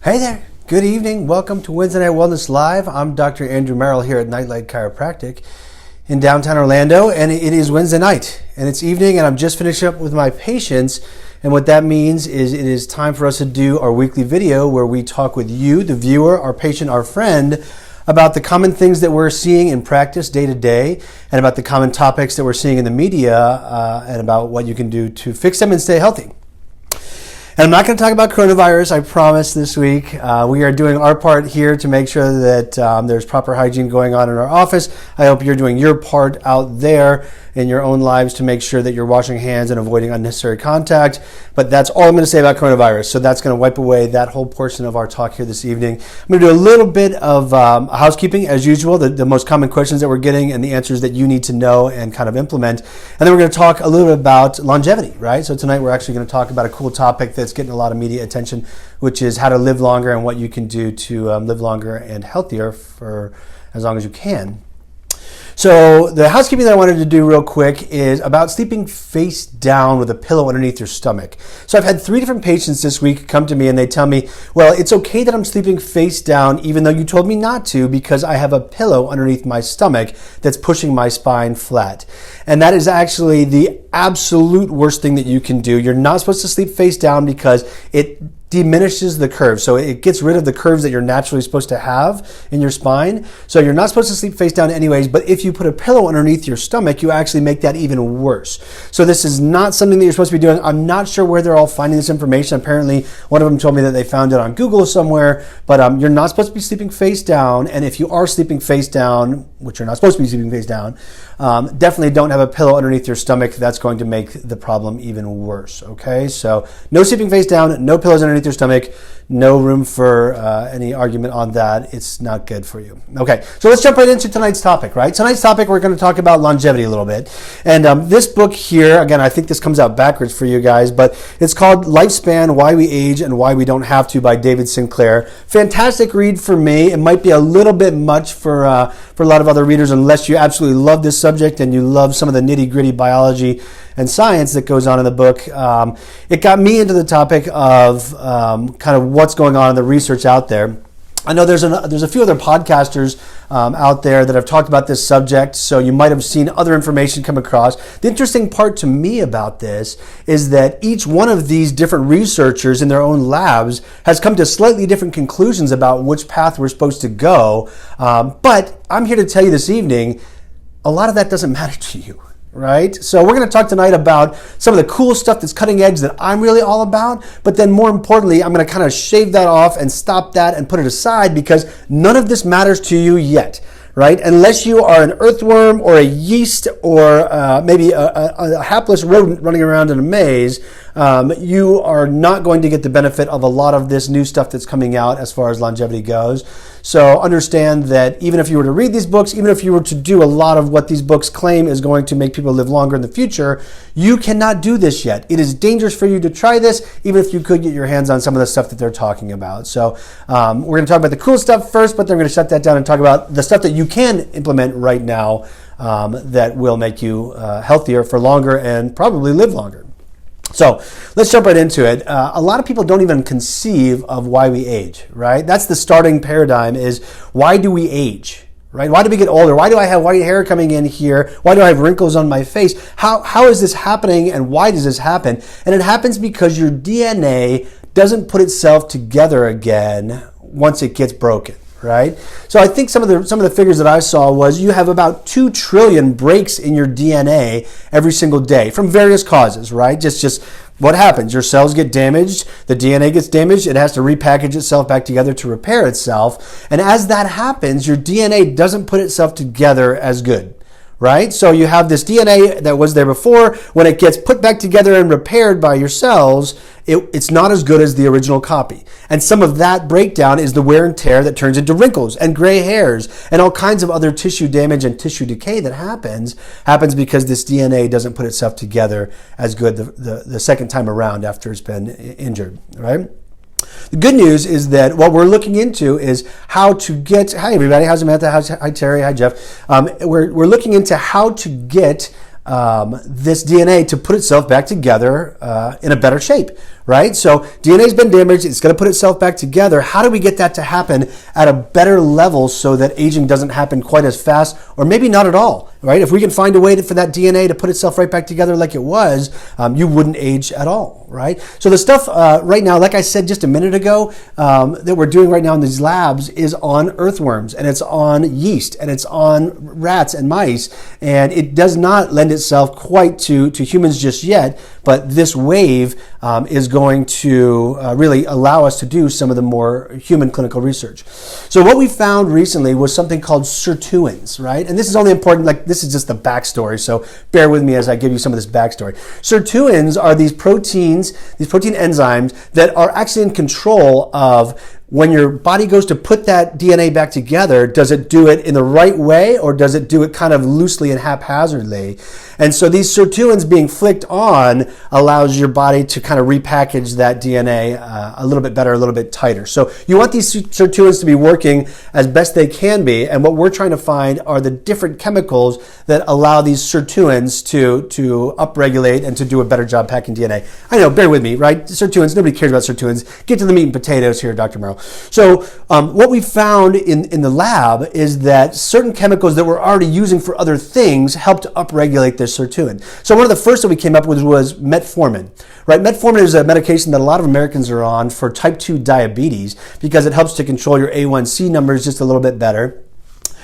Hey there, good evening. Welcome to Wednesday Night Wellness Live. I'm Dr. Andrew Merrill here at Nightlight Chiropractic in downtown Orlando, and it is Wednesday night, and it's evening, and I'm just finishing up with my patients, and what that means is it is time for us to do our weekly video where we talk with you, the viewer, our patient, our friend, about the common things that we're seeing in practice day to day, and about the common topics that we're seeing in the media, and about what you can do to fix them and stay healthy. And I'm not going to talk about coronavirus, I promise, this week. We are doing our part here to make sure that there's proper hygiene going on in our office. I hope you're doing your part out there in your own lives to make sure that you're washing hands and avoiding unnecessary contact. But that's all I'm going to say about coronavirus. So that's going to wipe away that whole portion of our talk here this evening. I'm going to do a little bit of housekeeping as usual, the most common questions that we're getting and the answers that you need to know and kind of implement. And then we're going to talk a little bit about longevity, right? So tonight we're actually going to talk about a cool topic that's getting a lot of media attention, which is how to live longer and what you can do to live longer and healthier for as long as you can. So the housekeeping that I wanted to do real quick is about sleeping face down with a pillow underneath your stomach. So I've had 3 different patients this week come to me and they tell me, well, it's okay that I'm sleeping face down even though you told me not to because I have a pillow underneath my stomach that's pushing my spine flat. And that is actually the absolute worst thing that you can do. You're not supposed to sleep face down because it diminishes the curve. So it gets rid of the curves that you're naturally supposed to have in your spine. So you're not supposed to sleep face down anyways, but if you put a pillow underneath your stomach, you actually make that even worse. So this is not something that you're supposed to be doing. I'm not sure where they're all finding this information. Apparently, one of them told me that they found it on Google somewhere, but you're not supposed to be sleeping face down. And if you are sleeping face down, which you're not supposed to be sleeping face down, definitely don't have a pillow underneath your stomach. That's going to make the problem even worse, okay? So no sleeping face down, no pillows underneath your stomach, no room for any argument on that. It's not good for you. Okay, so let's jump right into tonight's topic, right? Tonight's topic, we're going to talk about longevity a little bit. And this book here, again, I think this comes out backwards for you guys, but it's called Lifespan, Why We Age and Why We Don't Have to by David Sinclair. Fantastic read for me. It might be a little bit much for a lot of other readers unless you absolutely love this subject and you love some of the nitty-gritty biology and science that goes on in the book. It got me into the topic of kind of what's going on in the research out there. I know there's a few other podcasters out there that have talked about this subject, so you might have seen other information come across. The interesting part to me about this is that each one of these different researchers in their own labs has come to slightly different conclusions about which path we're supposed to go. But I'm here to tell you this evening, a lot of that doesn't matter to you. Right? So we're going to talk tonight about some of the cool stuff that's cutting edge that I'm really all about, but then more importantly, I'm going to kind of shave that off and stop that and put it aside because none of this matters to you yet, right? Unless you are an earthworm or a yeast or maybe a hapless rodent running around in a maze, you are not going to get the benefit of a lot of this new stuff that's coming out as far as longevity goes. So understand that even if you were to read these books, even if you were to do a lot of what these books claim is going to make people live longer in the future, you cannot do this yet. It is dangerous for you to try this, even if you could get your hands on some of the stuff that they're talking about. So we're going to talk about the cool stuff first, but then we're going to shut that down and talk about the stuff that you can implement right now that will make you healthier for longer and probably live longer. So let's jump right into it. A lot of people don't even conceive of why we age, right? That's the starting paradigm is why do we age, right? Why do we get older? Why do I have white hair coming in here? Why do I have wrinkles on my face? How is this happening and why does this happen? And it happens because your DNA doesn't put itself together again once it gets broken. Right? So I think some of the figures that I saw was you have about 2 trillion breaks in your DNA every single day from various causes, right? Just what happens? Your cells get damaged, the DNA gets damaged, it has to repackage itself back together to repair itself. And as that happens, your DNA doesn't put itself together as good. Right? So you have this DNA that was there before. When it gets put back together and repaired by your cells, it's not as good as the original copy. And some of that breakdown is the wear and tear that turns into wrinkles and gray hairs and all kinds of other tissue damage and tissue decay that happens because this DNA doesn't put itself together as good the second time around after it's been injured, right? The good news is that what we're looking into is how to get, hi everybody, how's Samantha, hi Terry, hi Jeff. We're looking into how to get this DNA to put itself back together in a better shape, right? So DNA's been damaged. It's going to put itself back together. How do we get that to happen at a better level so that aging doesn't happen quite as fast, or maybe not at all, right? If we can find a way for that DNA to put itself right back together like it was, you wouldn't age at all, right? So the stuff right now, like I said just a minute ago, that we're doing right now in these labs is on earthworms, and it's on yeast, and it's on rats and mice, and it does not lend itself quite to humans just yet, but this wave is going to really allow us to do some of the more human clinical research. So what we found recently was something called sirtuins, right? And this is only important, like this is just the backstory, so bear with me as I give you some of this backstory. Sirtuins are these protein enzymes that are actually in control of when your body goes to put that DNA back together, does it do it in the right way, or does it do it kind of loosely and haphazardly? And so these sirtuins being flicked on allows your body to kind of repackage that DNA a little bit better, a little bit tighter. So you want these sirtuins to be working as best they can be, and what we're trying to find are the different chemicals that allow these sirtuins to upregulate and to do a better job packing DNA. I know, bear with me, right? Sirtuins, nobody cares about sirtuins. Get to the meat and potatoes here, Dr. Merrill. So what we found in the lab is that certain chemicals that we're already using for other things help to upregulate this sirtuin. So one of the first that we came up with was metformin. Right? Metformin is a medication that a lot of Americans are on for type 2 diabetes because it helps to control your A1C numbers just a little bit better.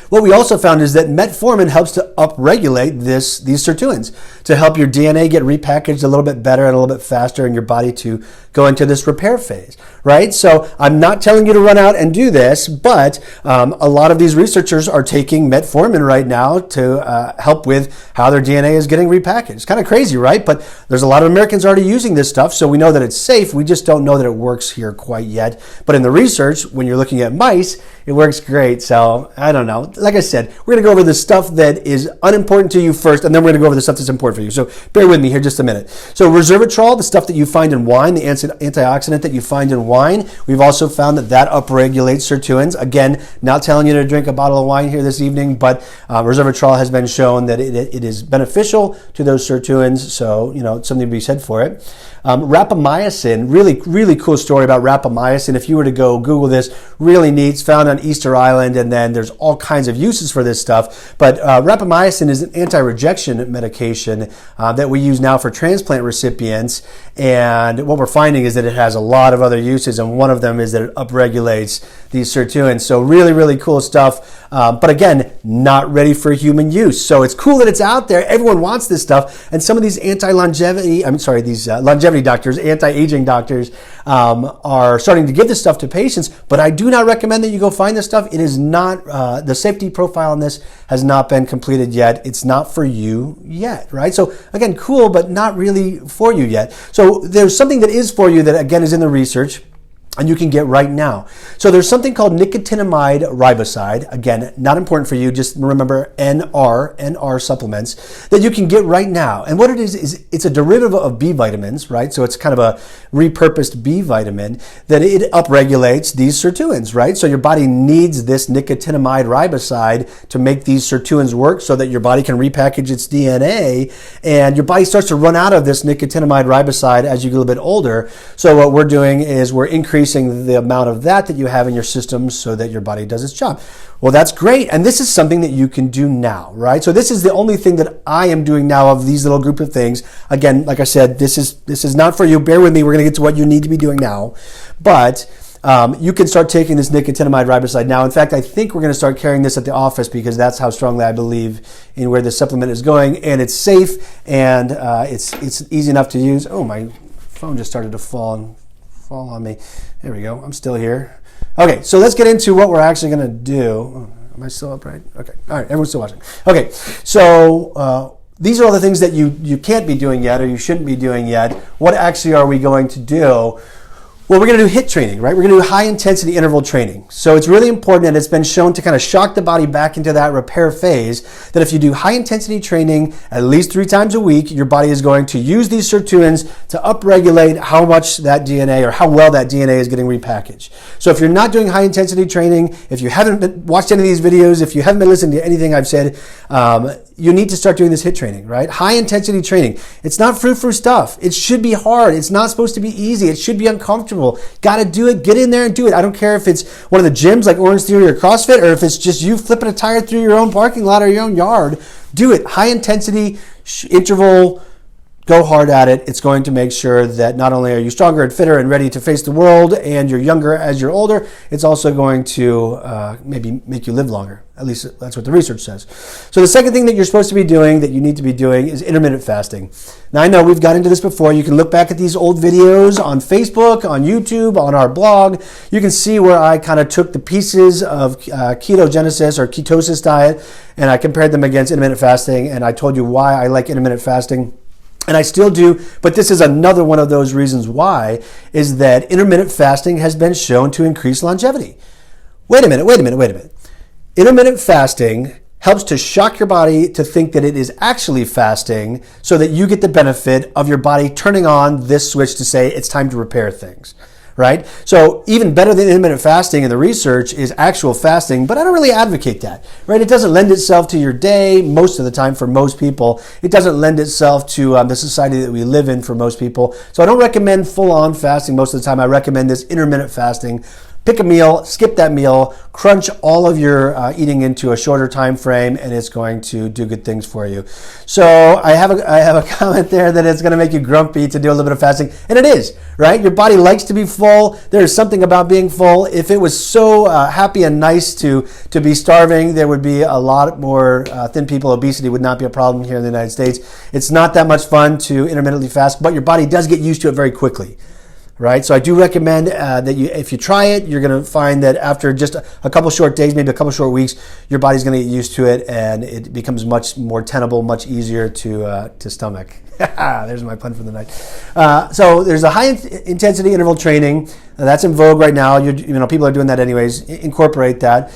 What we also found is that metformin helps to upregulate these sirtuins to help your DNA get repackaged a little bit better and a little bit faster and your body to go into this repair phase, right? So I'm not telling you to run out and do this, but a lot of these researchers are taking metformin right now to help with how their DNA is getting repackaged. It's kind of crazy, right? But there's a lot of Americans already using this stuff, so we know that it's safe. We just don't know that it works here quite yet. But in the research, when you're looking at mice, it works great. So I don't know. Like I said, we're going to go over the stuff that is unimportant to you first, and then we're going to go over the stuff that's important for you. So bear with me here just a minute. So resveratrol, the stuff that you find in wine, the antioxidant that you find in wine, we've also found that upregulates sirtuins. Again, not telling you to drink a bottle of wine here this evening, but resveratrol has been shown that it is beneficial to those sirtuins, so something to be said for it. Rapamycin, really cool story about rapamycin. If you were to go Google this, really neat. It's found on Easter Island, and then there's all kinds of uses for this stuff. But rapamycin is an anti-rejection medication that we use now for transplant recipients. And what we're finding is that it has a lot of other uses, and one of them is that it upregulates these sirtuins. So really cool stuff. But again, not ready for human use. So it's cool that it's out there. Everyone wants this stuff. And some of these longevity doctors, anti-aging doctors, are starting to give this stuff to patients. But I do not recommend that you go find this stuff. It is not, the safety profile on this has not been completed yet. It's not for you yet, right? So again, cool, but not really for you yet. So there's something that is for you that again is in the research, and you can get right now. So there's something called nicotinamide riboside. Again, not important for you. Just remember NR supplements that you can get right now. And what it is it's a derivative of B vitamins, right? So it's kind of a repurposed B vitamin that it upregulates these sirtuins, right? So your body needs this nicotinamide riboside to make these sirtuins work so that your body can repackage its DNA, and your body starts to run out of this nicotinamide riboside as you get a little bit older. So what we're doing is we're increasing the amount of that you have in your system so that your body does its job. Well, that's great. And this is something that you can do now, right? So this is the only thing that I am doing now of these little group of things. Again, like I said, this is not for you. Bear with me. We're going to get to what you need to be doing now. But you can start taking this nicotinamide riboside now. In fact, I think we're going to start carrying this at the office because that's how strongly I believe in where this supplement is going. And it's safe, and it's easy enough to use. Oh, my phone just started to fall on me. There we go. I'm still here. Okay, so let's get into what we're actually going to do. Am I still upright? Okay. All right, everyone's still watching. Okay, so these are all the things that you can't be doing yet or you shouldn't be doing yet. What actually are we going to do? Well, we're going to do HIIT training, right? We're going to do high intensity interval training. So it's really important, and it's been shown to kind of shock the body back into that repair phase, that if you do high intensity training at least 3 times a week, your body is going to use these sirtuins to upregulate how much that DNA or how well that DNA is getting repackaged. So if you're not doing high intensity training, if you haven't watched any of these videos, if you haven't been listening to anything I've said, you need to start doing this HIIT training, right? High intensity training. It's not frou-frou stuff. It should be hard. It's not supposed to be easy. It should be uncomfortable. Got to do it. Get in there and do it. I don't care if it's one of the gyms like Orange Theory or CrossFit, or if it's just you flipping a tire through your own parking lot or your own yard. Do it. High intensity interval. Go hard at it. It's going to make sure that not only are you stronger and fitter and ready to face the world, and you're younger as you're older, it's also going to maybe make you live longer. At least that's what the research says. So the second thing that you're supposed to be doing, that you need to be doing, is intermittent fasting. Now, I know we've got into this before. You can look back at these old videos on Facebook, on YouTube, on our blog. You can see where I kind of took the pieces of ketogenesis or ketosis diet, and I compared them against intermittent fasting, and I told you why I like intermittent fasting. And I still do, but this is another one of those reasons why, is that intermittent fasting has been shown to increase longevity. Wait a minute. Intermittent fasting helps to shock your body to think that it is actually fasting, so that you get the benefit of your body turning on this switch to say it's time to repair things. Right? So even better than intermittent fasting in the research is actual fasting, but I don't really advocate that, right? It doesn't lend itself to your day most of the time for most people. It doesn't lend itself to the society that we live in for most people. So I don't recommend full-on fasting most of the time. I recommend this intermittent fasting. Pick a meal, skip that meal, crunch all of your eating into a shorter time frame, and it's going to do good things for you. So I have a comment there that it's going to make you grumpy to do a little bit of fasting, and it is, right? Your body likes to be full. There's something about being full. If it was so happy and nice to be starving, there would be a lot more thin people. Obesity would not be a problem here in the United States. It's not that much fun to intermittently fast, but your body does get used to it very quickly. Right, so I do recommend that if you try it, you're going to find that after just a couple short days, maybe a couple short weeks, your body's going to get used to it, and it becomes much more tenable, much easier to stomach. There's my pun for the night. So there's a high intensity interval training that's in vogue right now. People are doing that anyways. Incorporate that.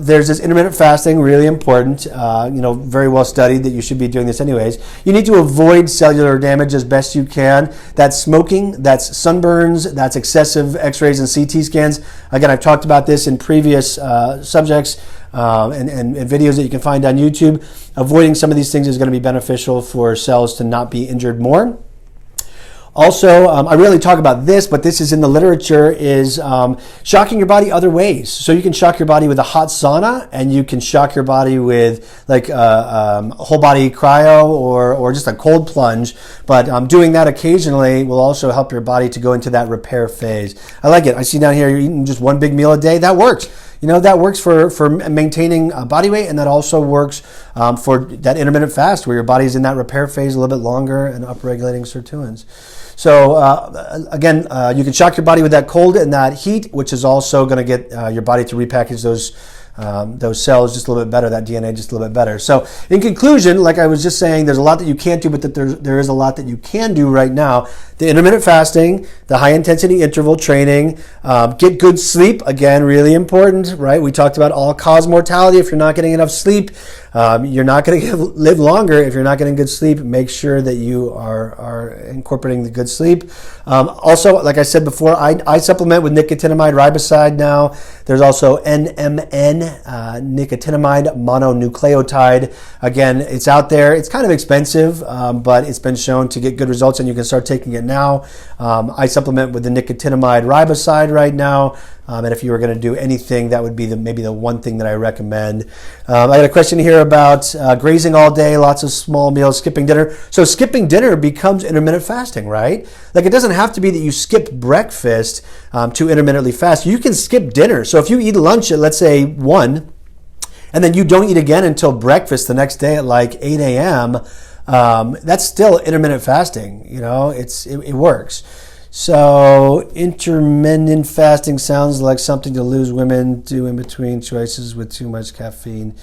There's this intermittent fasting, really important. Very well studied that you should be doing this anyways. You need to avoid cellular damage as best you can. That's smoking, that's sunburns, that's excessive X-rays and CT scans. Again, I've talked about this in previous subjects. And videos that you can find on YouTube. Avoiding some of these things is going to be beneficial for cells to not be injured more. Also, I rarely talk about this, but this is in the literature, is shocking your body other ways. So you can shock your body with a hot sauna, and you can shock your body with like whole body cryo or just a cold plunge. But doing that occasionally will also help your body to go into that repair phase. I like it. I see down here you're eating just one big meal a day. That works. That works for maintaining body weight, and that also works for that intermittent fast where your body's in that repair phase a little bit longer and upregulating sirtuins. So again, you can shock your body with that cold and that heat, which is also going to get your body to repackage those cells just a little bit better, that DNA just a little bit better. So in conclusion, like I was just saying, there's a lot that you can't do, but that there is a lot that you can do right now. The intermittent fasting, the high intensity interval training, get good sleep, again, really important, right? We talked about all-cause mortality. If you're not getting enough sleep, you're not going to live longer if you're not getting good sleep. Make sure that you are incorporating the good sleep. Also, like I said before, I supplement with nicotinamide riboside now. There's also NMN, nicotinamide mononucleotide. Again, it's out there. It's kind of expensive, but it's been shown to get good results, and you can start taking it now. I supplement with the nicotinamide riboside right now. And if you were going to do anything, that would be maybe the one thing that I recommend. I got a question here about grazing all day, lots of small meals, skipping dinner. So skipping dinner becomes intermittent fasting, right? Like, it doesn't have to be that you skip breakfast to intermittently fast. You can skip dinner. So if you eat lunch at, let's say, 1, and then you don't eat again until breakfast the next day at like 8 a.m., that's still intermittent fasting. It works. So intermittent fasting sounds like something to lose women do in between choices with too much caffeine.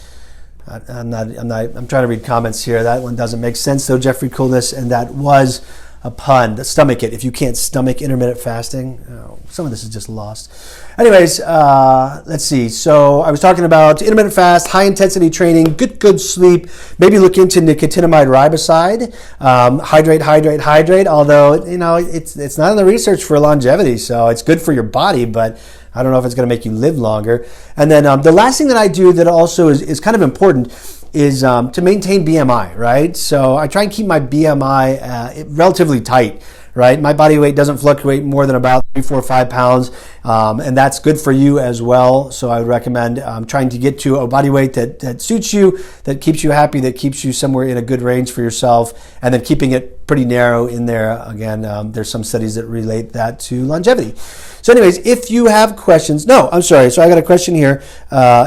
I'm trying to read comments here. That one doesn't make sense though, Jeffrey Coolness, and that was a pun, stomach it, if you can't stomach intermittent fasting. Oh, some of this is just lost. Anyways, let's see. So I was talking about intermittent fast, high intensity training, good sleep, maybe look into nicotinamide riboside, hydrate, although, it's not in the research for longevity, so it's good for your body, but I don't know if it's going to make you live longer. And then the last thing that I do that also is kind of important is to maintain BMI, right? So I try and keep my BMI relatively tight, right? My body weight doesn't fluctuate more than about 3, 4, 5 pounds, and that's good for you as well. So I would recommend trying to get to a body weight that suits you, that keeps you happy, that keeps you somewhere in a good range for yourself, and then keeping it pretty narrow in there. Again, there's some studies that relate that to longevity. So anyways, if you have questions, so I got a question here.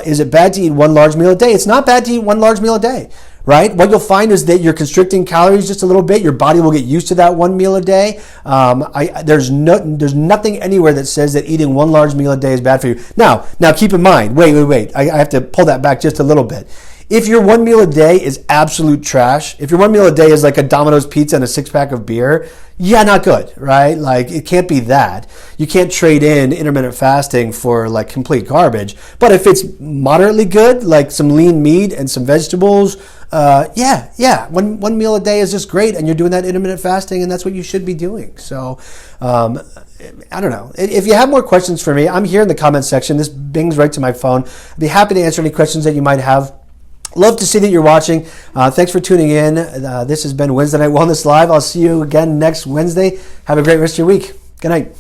Is it bad to eat one large meal a day? It's not bad to eat one large meal a day, right? What you'll find is that you're constricting calories just a little bit. Your body will get used to that one meal a day. There's nothing anywhere that says that eating one large meal a day is bad for you. Now keep in mind, wait. I have to pull that back just a little bit. If your one meal a day is absolute trash, if your one meal a day is like a Domino's pizza and a 6-pack of beer, yeah, not good, right? Like, it can't be that. You can't trade in intermittent fasting for like complete garbage. But if it's moderately good, like some lean meat and some vegetables, one meal a day is just great, and you're doing that intermittent fasting, and that's what you should be doing. So, I don't know. If you have more questions for me, I'm here in the comments section. This bings right to my phone. I'd be happy to answer any questions that you might have. Love to see that you're watching. Thanks for tuning in. This has been Wednesday Night Wellness Live. I'll see you again next Wednesday. Have a great rest of your week. Good night.